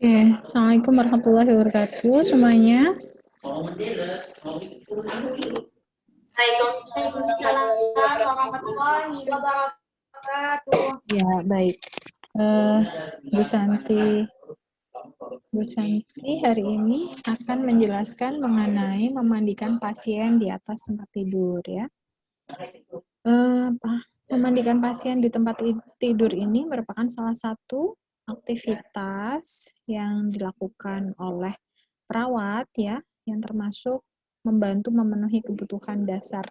Oke, Assalamualaikum warahmatullahi wabarakatuh semuanya. Waalaikumsalam warahmatullahi wabarakatuh. Ya, baik. Bu Santi hari ini akan menjelaskan mengenai memandikan pasien di atas tempat tidur ya. Memandikan pasien di tempat tidur ini merupakan salah satu aktivitas yang dilakukan oleh perawat ya, yang termasuk membantu memenuhi kebutuhan dasar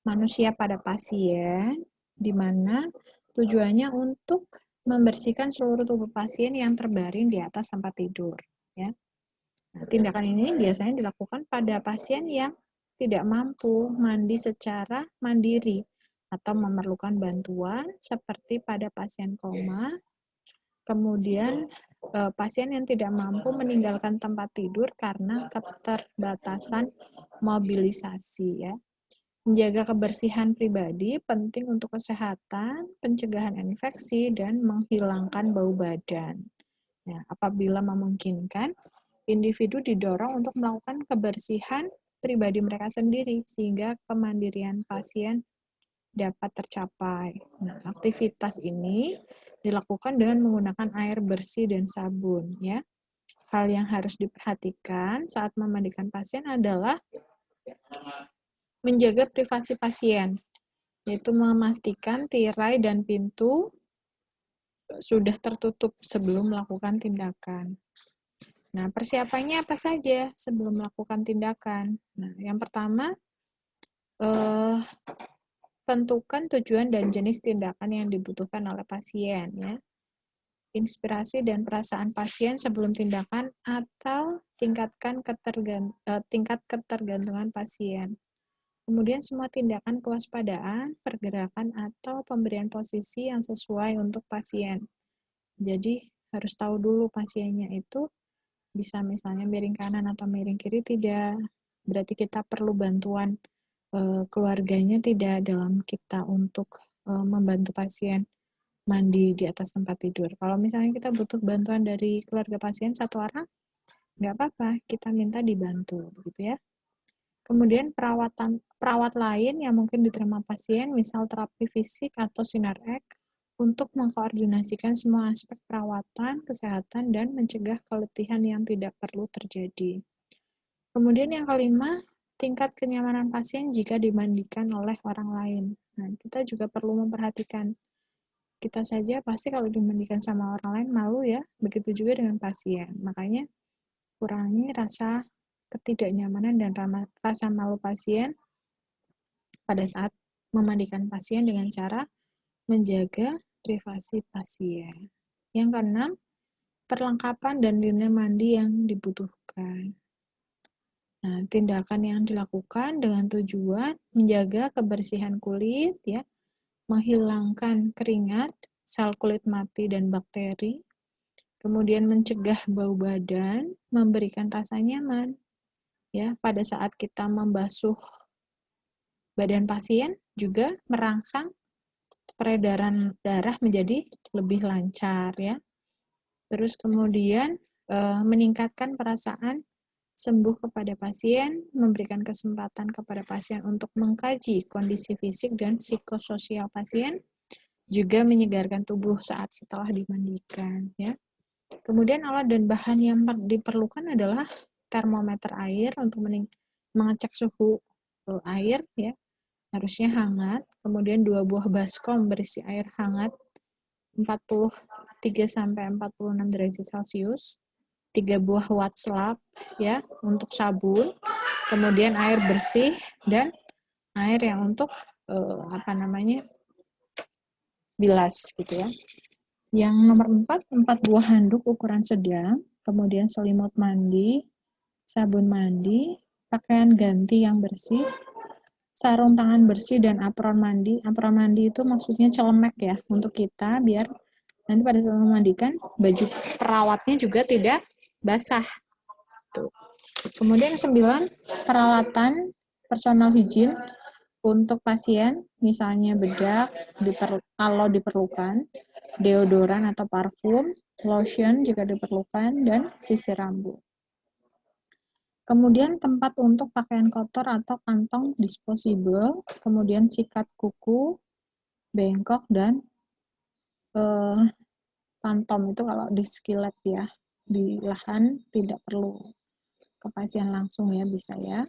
manusia pada pasien, di mana tujuannya untuk membersihkan seluruh tubuh pasien yang terbaring di atas tempat tidur. Ya. Nah, tindakan ini biasanya dilakukan pada pasien yang tidak mampu mandi secara mandiri atau memerlukan bantuan seperti pada pasien koma, kemudian pasien yang tidak mampu meninggalkan tempat tidur karena keterbatasan mobilisasi ya. Menjaga kebersihan pribadi penting untuk kesehatan, pencegahan infeksi, dan menghilangkan bau badan. Ya, apabila memungkinkan, individu didorong untuk melakukan kebersihan pribadi mereka sendiri sehingga kemandirian pasien dapat tercapai. Nah, aktivitas ini dilakukan dengan menggunakan air bersih dan sabun. Ya, hal yang harus diperhatikan saat memandikan pasien adalah menjaga privasi pasien, yaitu memastikan tirai dan pintu sudah tertutup sebelum melakukan tindakan. Nah, persiapannya apa saja sebelum melakukan tindakan? Nah, yang pertama, tentukan tujuan dan jenis tindakan yang dibutuhkan oleh pasien, ya. Inspirasi dan perasaan pasien sebelum tindakan atau tingkat ketergantungan pasien. Kemudian semua tindakan kewaspadaan, pergerakan, atau pemberian posisi yang sesuai untuk pasien. Jadi harus tahu dulu pasiennya itu bisa misalnya miring kanan atau miring kiri tidak. Berarti kita perlu bantuan keluarganya tidak dalam kita untuk membantu pasien mandi di atas tempat tidur. Kalau misalnya kita butuh bantuan dari keluarga pasien satu orang, nggak apa-apa, kita minta dibantu, gitu ya. Kemudian perawat lain yang mungkin diterima pasien, misal terapi fisik atau sinar X, untuk mengkoordinasikan semua aspek perawatan, kesehatan, dan mencegah keletihan yang tidak perlu terjadi. Kemudian yang kelima, tingkat kenyamanan pasien jika dimandikan oleh orang lain. Nah, kita juga perlu memperhatikan. Kita saja pasti kalau dimandikan sama orang lain malu ya, begitu juga dengan pasien. Makanya kurangi rasa ketidaknyamanan dan rasa malu pasien pada saat memandikan pasien dengan cara menjaga privasi pasien. Yang keenam, perlengkapan dan linen mandi yang dibutuhkan. Nah, tindakan yang dilakukan dengan tujuan menjaga kebersihan kulit, ya, menghilangkan keringat, sel kulit mati dan bakteri, kemudian mencegah bau badan, memberikan rasa nyaman, ya, pada saat kita membasuh badan pasien juga merangsang peredaran darah menjadi lebih lancar ya. Terus kemudian meningkatkan perasaan sembuh kepada pasien, memberikan kesempatan kepada pasien untuk mengkaji kondisi fisik dan psikososial pasien, juga menyegarkan tubuh saat setelah dimandikan ya. Kemudian alat dan bahan yang diperlukan adalah termometer air untuk mengecek suhu air ya, harusnya hangat, kemudian 2 buah baskom berisi air hangat 43-46 derajat Celcius, 3 buah wastafel ya untuk sabun, kemudian air bersih dan air yang untuk bilas gitu ya. Yang nomor 4 buah handuk ukuran sedang, kemudian selimut mandi, sabun mandi, pakaian ganti yang bersih, sarung tangan bersih, dan apron mandi. Apron mandi itu maksudnya celemek ya, untuk kita biar nanti pada saat memandikan, baju perawatnya juga tidak basah. Tuh. Kemudian 9, peralatan personal hygiene untuk pasien, misalnya bedak kalau diperlukan, deodoran atau parfum, lotion jika diperlukan, dan sisir rambut. Kemudian tempat untuk pakaian kotor atau kantong disposable, kemudian sikat kuku, bengkok, dan pantom itu kalau di skillet ya, di lahan tidak perlu ke pasien langsung ya, bisa ya.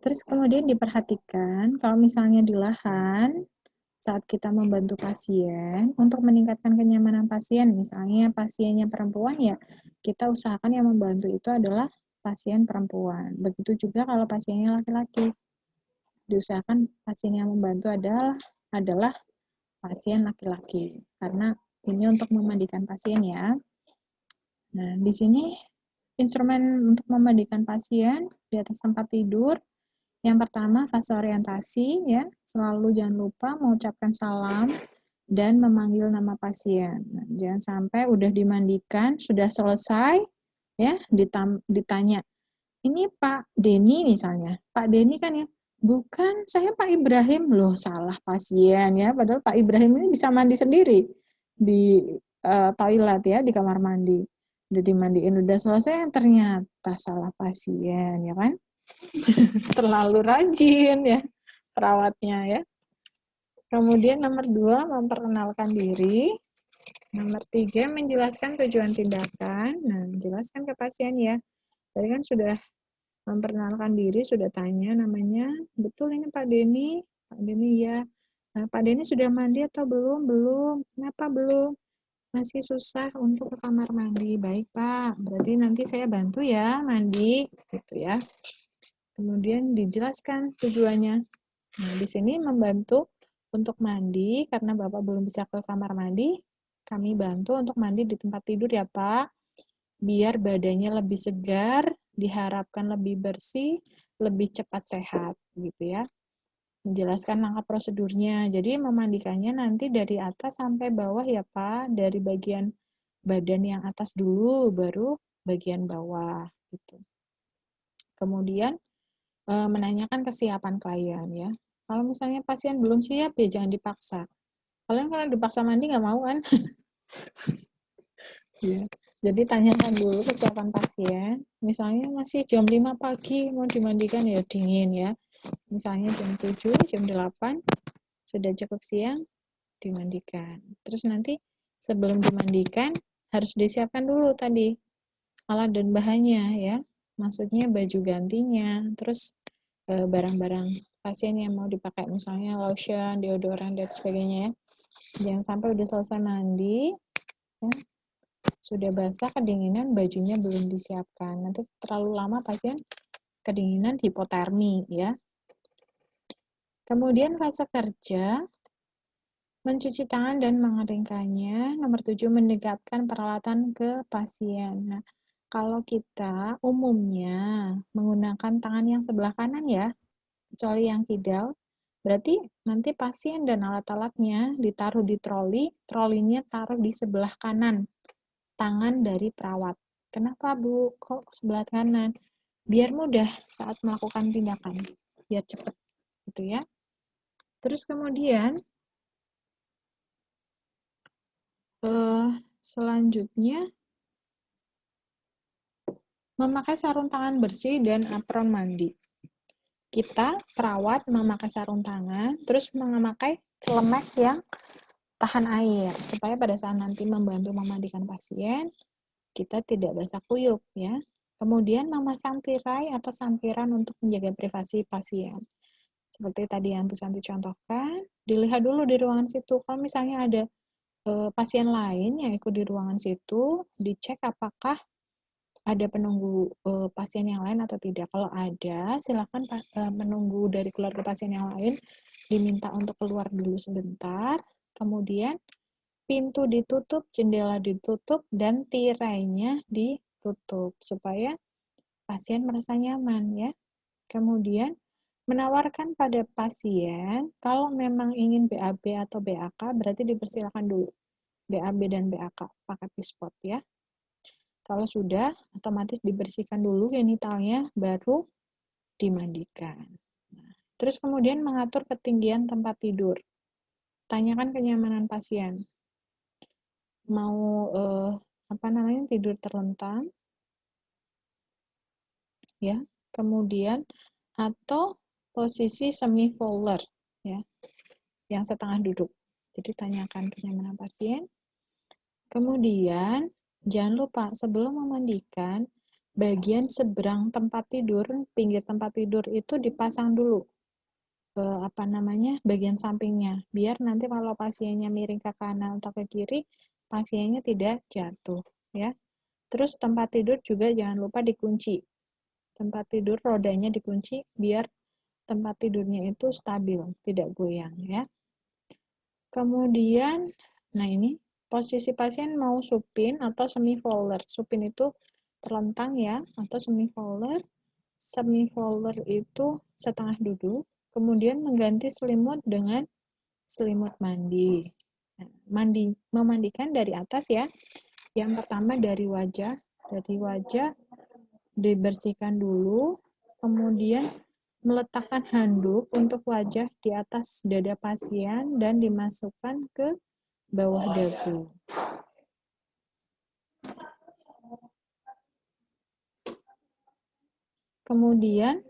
Terus kemudian diperhatikan kalau misalnya di lahan saat kita membantu pasien untuk meningkatkan kenyamanan pasien, misalnya pasiennya perempuan ya, kita usahakan yang membantu itu adalah pasien perempuan. Begitu juga kalau pasiennya laki-laki, diusahakan pasien yang membantu adalah pasien laki-laki, karena ini untuk memandikan pasien ya. Nah, di sini instrumen untuk memandikan pasien di atas tempat tidur. Yang pertama, fase orientasi ya. Selalu jangan lupa mengucapkan salam dan memanggil nama pasien. Nah, jangan sampai udah dimandikan, sudah selesai ya, ditanya, "Ini Pak Denny misalnya. Pak Denny kan ya?" "Bukan, saya Pak Ibrahim." Loh, salah pasien ya. Padahal Pak Ibrahim ini bisa mandi sendiri di toilet ya, di kamar mandi. Udah dimandiin, udah selesai, ternyata salah pasien ya kan? Terlalu rajin ya perawatnya ya. Kemudian nomor 2, memperkenalkan diri. Nomor 3, menjelaskan tujuan tindakan. Nah, menjelaskan ke pasien ya. Tadi kan sudah memperkenalkan diri, sudah tanya namanya. Betul ini Pak Denny? Pak Denny ya. Nah, Pak Denny sudah mandi atau belum? Belum. Kenapa belum? Masih susah untuk ke kamar mandi. Baik Pak, berarti nanti saya bantu ya mandi. Gitu ya. Kemudian dijelaskan tujuannya. Nah, di sini membantu untuk mandi, karena Bapak belum bisa ke kamar mandi, kami bantu untuk mandi di tempat tidur ya Pak, biar badannya lebih segar, diharapkan lebih bersih, lebih cepat sehat, gitu ya. Menjelaskan langkah prosedurnya, jadi memandikannya nanti dari atas sampai bawah ya Pak, dari bagian badan yang atas dulu, baru bagian bawah, gitu. Kemudian, menanyakan kesiapan klien ya. Kalau misalnya pasien belum siap ya jangan dipaksa. Kalian kalau dipaksa mandi nggak mau kan? Ya. Jadi tanyakan dulu kesiapan pasien. Misalnya masih jam 5 pagi mau dimandikan ya dingin ya. Misalnya jam 7, jam 8 sudah cukup siang dimandikan. Terus nanti sebelum dimandikan harus disiapkan dulu tadi alat dan bahannya ya. Maksudnya baju gantinya, terus barang-barang pasien yang mau dipakai, misalnya lotion, deodoran, dan sebagainya ya. Jangan sampai udah selesai mandi, ya, sudah basah, kedinginan, bajunya belum disiapkan. Nanti terlalu lama pasien kedinginan, hipotermi ya. Kemudian fase kerja, mencuci tangan dan mengeringkannya. Nomor 7, mendekatkan peralatan ke pasien. Nah, kalau kita umumnya menggunakan tangan yang sebelah kanan ya, kecuali yang kidal, berarti nanti pasien dan alat-alatnya ditaruh di troli, trolinya taruh di sebelah kanan, tangan dari perawat. Kenapa Bu? Kok sebelah kanan? Biar mudah saat melakukan tindakan, biar cepat, gitu ya. Terus kemudian, selanjutnya, memakai sarung tangan bersih dan apron mandi. Kita, perawat, memakai sarung tangan, terus memakai celemek yang tahan air, supaya pada saat nanti membantu memandikan pasien, kita tidak basah kuyup, ya. Kemudian memasang tirai atau sampiran untuk menjaga privasi pasien. Seperti tadi yang Bu Santi contohkan, dilihat dulu di ruangan situ. Kalau misalnya ada pasien lain yang ikut di ruangan situ, dicek apakah ada penunggu pasien yang lain atau tidak. Kalau ada, silakan menunggu dari keluarga pasien yang lain, diminta untuk keluar dulu sebentar, kemudian pintu ditutup, jendela ditutup, dan tirainya ditutup, supaya pasien merasa nyaman ya. Kemudian, menawarkan pada pasien, kalau memang ingin BAB atau BAK, berarti dipersilakan dulu. BAB dan BAK, pakai pispot ya. Kalau sudah, otomatis dibersihkan dulu genitalnya, baru dimandikan. Nah, terus kemudian mengatur ketinggian tempat tidur. tanyakan kenyamanan pasien. Mau tidur terlentang, ya. Kemudian atau posisi semi fowler, ya, yang setengah duduk. Jadi tanyakan kenyamanan pasien. Kemudian jangan lupa sebelum memandikan, bagian seberang tempat tidur, pinggir tempat tidur itu dipasang dulu bagian sampingnya, biar nanti kalau pasiennya miring ke kanan atau ke kiri, pasiennya tidak jatuh, ya. Terus tempat tidur juga jangan lupa dikunci. Tempat tidur rodanya dikunci biar tempat tidurnya itu stabil, tidak goyang, ya. Kemudian, nah ini posisi pasien mau supin atau semi fowler. Supin itu terlentang, ya, atau semi fowler. Semi fowler itu setengah duduk. Kemudian mengganti selimut dengan selimut mandi. Nah, memandikan dari atas, ya. Yang pertama dari wajah. Dari wajah dibersihkan dulu. Kemudian meletakkan handuk untuk wajah di atas dada pasien dan dimasukkan ke bawah dagu. Kemudian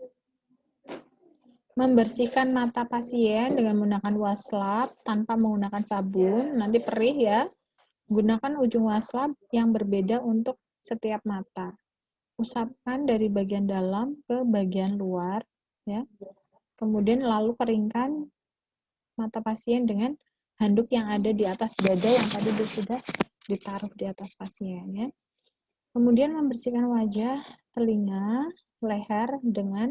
membersihkan mata pasien dengan menggunakan waslap tanpa menggunakan sabun, nanti perih, ya. Gunakan ujung waslap yang berbeda untuk setiap mata. Usapkan dari bagian dalam ke bagian luar, ya. Kemudian lalu keringkan mata pasien dengan handuk yang ada di atas dada yang tadi sudah ditaruh di atas pasien, ya. Kemudian membersihkan wajah, telinga, leher dengan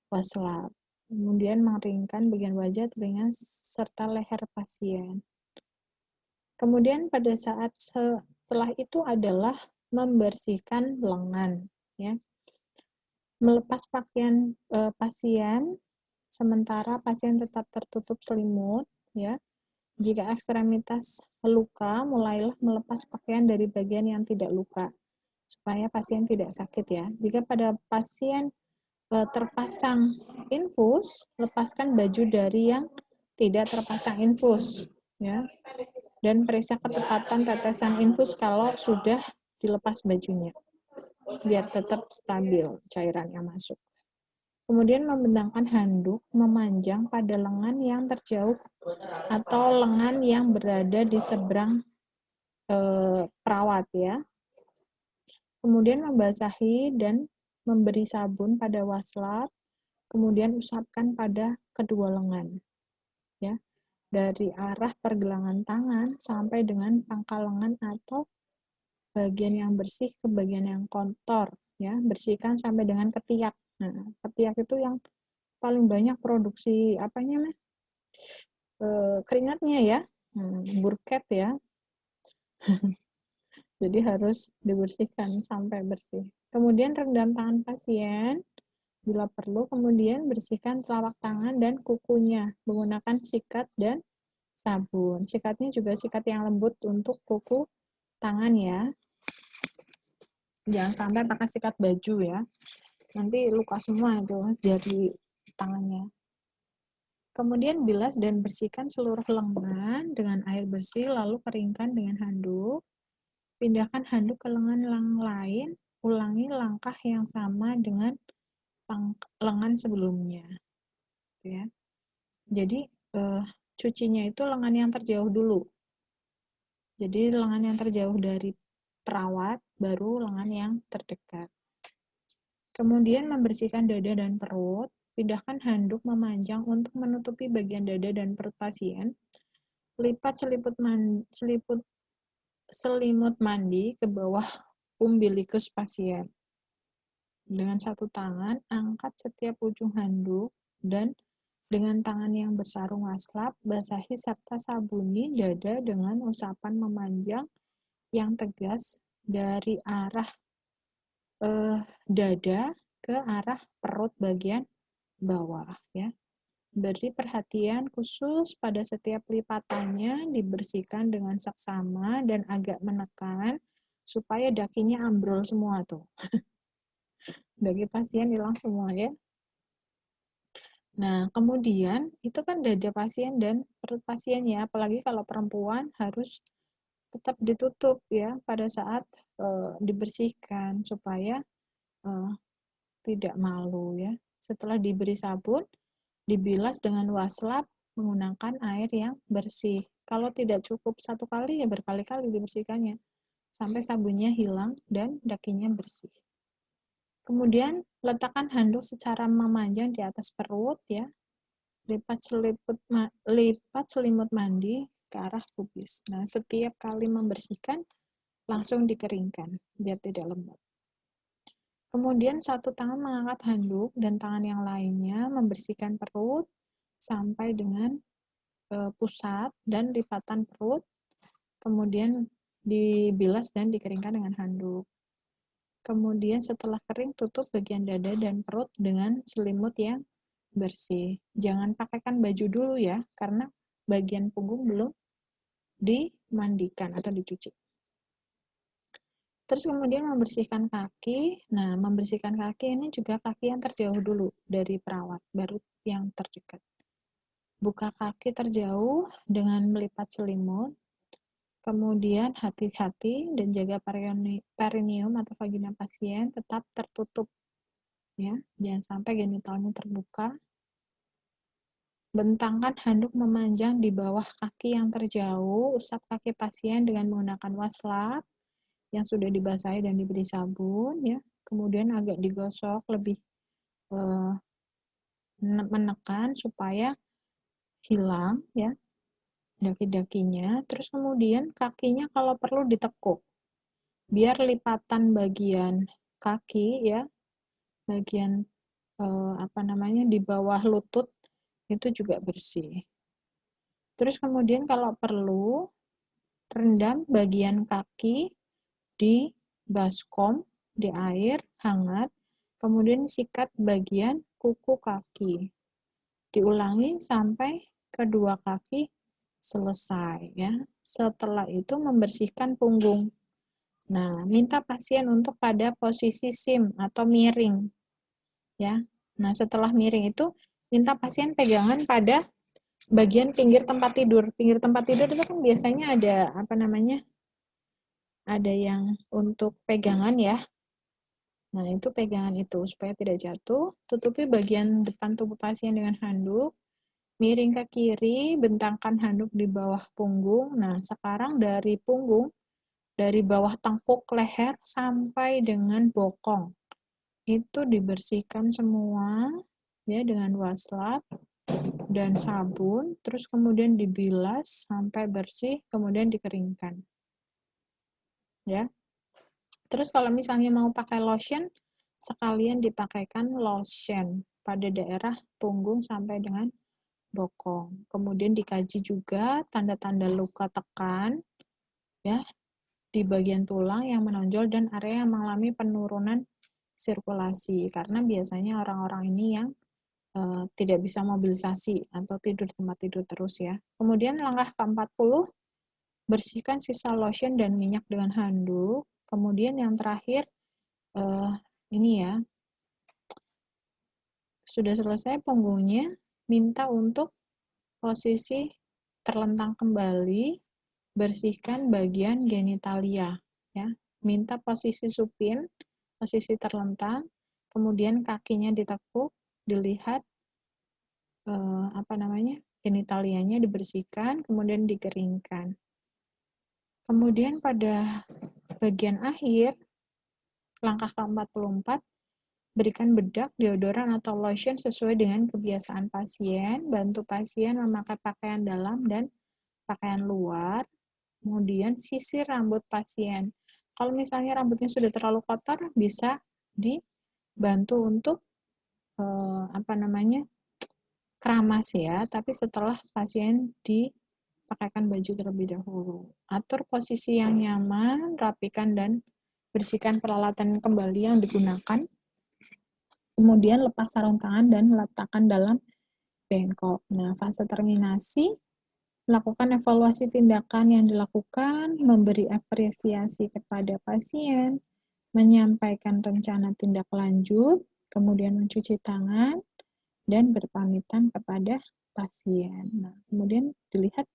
waslap. Kemudian mengeringkan bagian wajah, telinga, serta leher pasien. Kemudian pada saat setelah itu adalah membersihkan lengan, ya. Melepas pakaian pasien, sementara pasien tetap tertutup selimut, ya. Jika ekstremitas luka, mulailah melepas pakaian dari bagian yang tidak luka, supaya pasien tidak sakit, ya. Jika pada pasien terpasang infus, lepaskan baju dari yang tidak terpasang infus, ya. Dan periksa ketepatan tetesan infus kalau sudah dilepas bajunya, biar tetap stabil cairan yang masuk. Kemudian membentangkan handuk memanjang pada lengan yang terjauh atau lengan yang berada di seberang perawat, ya. Kemudian membasahi dan memberi sabun pada waslap, kemudian usapkan pada kedua lengan, ya. Dari arah pergelangan tangan sampai dengan pangkal lengan atau bagian yang bersih ke bagian yang kotor, ya. Bersihkan sampai dengan ketiak. Nah, ketiak itu yang paling banyak produksi keringatnya, ya. Burket, ya. Jadi harus dibersihkan sampai bersih. Kemudian rendam tangan pasien bila perlu, kemudian bersihkan telapak tangan dan kukunya menggunakan sikat dan sabun. Sikatnya juga sikat yang lembut untuk kuku tangan, ya. Jangan sampai pakai sikat baju, ya. Nanti luka semua itu jari tangannya. Kemudian bilas dan bersihkan seluruh lengan dengan air bersih, lalu keringkan dengan handuk. Pindahkan handuk ke lengan yang lain, ulangi langkah yang sama dengan lengan sebelumnya, ya. Jadi cucinya itu lengan yang terjauh dulu. Jadi lengan yang terjauh dari perawat, baru lengan yang terdekat. Kemudian membersihkan dada dan perut, pindahkan handuk memanjang untuk menutupi bagian dada dan perut pasien. Lipat selimut mandi ke bawah umbilikus pasien. Dengan satu tangan, angkat setiap ujung handuk dan dengan tangan yang bersarung waslap, basahi serta sabuni dada dengan usapan memanjang yang tegas dari arah dada ke arah perut bagian bawah, ya. Beri perhatian khusus pada setiap lipatannya, dibersihkan dengan seksama dan agak menekan supaya dakinya ambrol semua tuh. Daki pasien hilang semua, ya. Nah, kemudian itu kan dada pasien dan perut pasien ya, apalagi kalau perempuan harus tetap ditutup ya pada saat dibersihkan supaya eh, tidak malu ya. Setelah diberi sabun, dibilas dengan waslap menggunakan air yang bersih. Kalau tidak cukup satu kali ya berkali-kali dibersihkannya sampai sabunnya hilang dan dakinya bersih. Kemudian letakkan handuk secara memanjang di atas perut ya. Lipat selimut mandi ke arah pubis. Nah, setiap kali membersihkan langsung dikeringkan biar tidak lembab. Kemudian satu tangan mengangkat handuk dan tangan yang lainnya membersihkan perut sampai dengan pusat dan lipatan perut. Kemudian dibilas dan dikeringkan dengan handuk. Kemudian setelah kering tutup bagian dada dan perut dengan selimut yang bersih. Jangan pakaikan baju dulu ya, karena bagian punggung belum dimandikan atau dicuci. Terus kemudian membersihkan kaki. Nah, membersihkan kaki ini juga kaki yang terjauh dulu dari perawat, baru yang terdekat. Buka kaki terjauh dengan melipat selimut. Kemudian hati-hati dan jaga perineum atau vagina pasien tetap tertutup. Ya, jangan sampai genitalnya terbuka. Bentangkan handuk memanjang di bawah kaki yang terjauh, usap kaki pasien dengan menggunakan waslap yang sudah dibasahi dan diberi sabun ya. Kemudian agak digosok lebih menekan supaya hilang ya daki-dakinya. Terus kemudian kakinya kalau perlu ditekuk. Biar lipatan bagian kaki ya, bagian di bawah lutut itu juga bersih. Terus kemudian kalau perlu rendam bagian kaki di baskom di air hangat, kemudian sikat bagian kuku kaki. Diulangi sampai kedua kaki selesai ya. Setelah itu membersihkan punggung. Nah, minta pasien untuk pada posisi sim atau miring ya. Nah, setelah miring itu minta pasien pegangan pada bagian pinggir tempat tidur. Pinggir tempat tidur itu kan biasanya ada ada yang untuk pegangan ya. Nah, itu pegangan itu supaya tidak jatuh. Tutupi bagian depan tubuh pasien dengan handuk. Miring ke kiri, bentangkan handuk di bawah punggung. Nah, sekarang dari punggung, dari bawah tengkuk leher sampai dengan bokong. Itu dibersihkan semua ya dengan waslap dan sabun, terus kemudian dibilas sampai bersih, kemudian dikeringkan. Ya. Terus kalau misalnya mau pakai lotion, sekalian dipakaikan lotion pada daerah punggung sampai dengan bokong. Kemudian dikaji juga tanda-tanda luka tekan ya di bagian tulang yang menonjol dan area yang mengalami penurunan sirkulasi karena biasanya orang-orang ini yang tidak bisa mobilisasi atau tidur di tempat tidur terus ya. Kemudian langkah ke-40, bersihkan sisa lotion dan minyak dengan handuk. Kemudian yang terakhir, ini ya, sudah selesai punggungnya, minta untuk posisi terlentang kembali, bersihkan bagian genitalia. Ya. Minta posisi supin, posisi terlentang, kemudian kakinya ditekuk, dilihat genitalianya dibersihkan, kemudian dikeringkan. Kemudian pada bagian akhir, langkah ke-44, berikan bedak, deodoran, atau lotion sesuai dengan kebiasaan pasien, bantu pasien memakai pakaian dalam dan pakaian luar, kemudian sisir rambut pasien. Kalau misalnya rambutnya sudah terlalu kotor, bisa dibantu untuk keramas ya, tapi setelah pasien dipakaikan baju terlebih dahulu. Atur posisi yang nyaman, rapikan dan bersihkan peralatan kembali yang digunakan. Kemudian lepas sarung tangan dan letakkan dalam bengkok. Nah, fase terminasi, melakukan evaluasi tindakan yang dilakukan, memberi apresiasi kepada pasien, menyampaikan rencana tindak lanjut, kemudian mencuci tangan, dan berpamitan kepada pasien. Nah, kemudian dilihat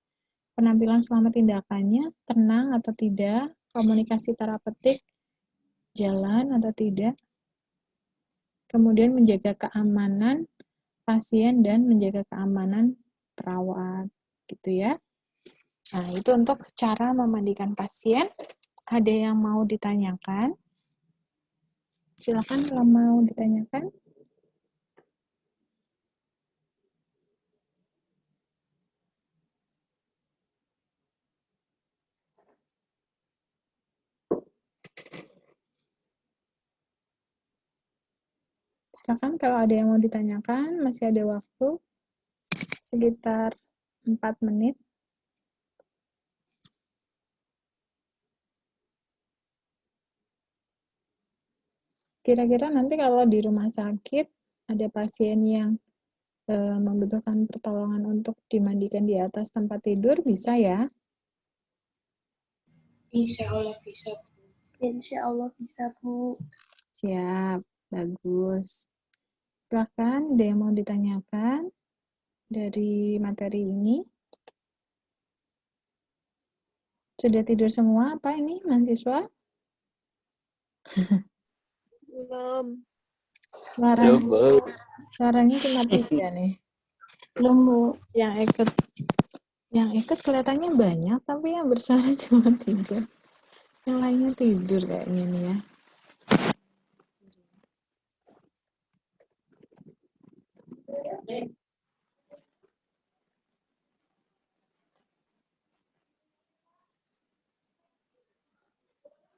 penampilan selama tindakannya tenang atau tidak, komunikasi terapeutik jalan atau tidak, kemudian menjaga keamanan pasien dan menjaga keamanan perawat, gitu ya. Nah, itu untuk cara memandikan pasien. Ada yang mau ditanyakan? Silakan kalau mau ditanyakan. Silakan kalau ada yang mau ditanyakan, masih ada waktu sekitar 4 menit. Kira-kira nanti kalau di rumah sakit ada pasien yang membutuhkan pertolongan untuk dimandikan di atas tempat tidur, bisa ya? Insya Allah bisa. Insya Allah bisa, Bu. Siap, bagus. Silakan, ada yang mau ditanyakan dari materi ini? Sudah tidur semua apa ini, mahasiswa? Belum. Suaranya cuma 3 nih. Belum, Bu. Yang ikut kelihatannya banyak, tapi yang bersuara cuma 3. Yang lainnya tidur kayaknya nih ya.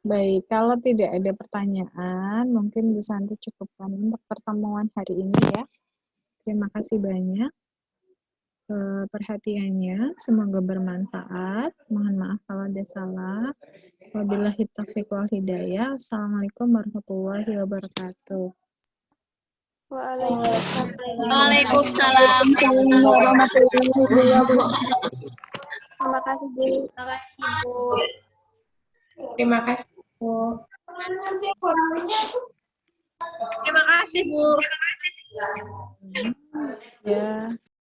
Baik, kalau tidak ada pertanyaan, mungkin Bu Santi cukupkan untuk pertemuan hari ini ya. Terima kasih banyak perhatiannya, semoga bermanfaat. Mohon maaf kalau ada salah. Wabillahi taufiq wal hidayah. Assalamualaikum warahmatullahi wabarakatuh. Waalaikumsalam. Terima kasih, Bu. Terima kasih, Bu. Terima kasih, Bu. Ya.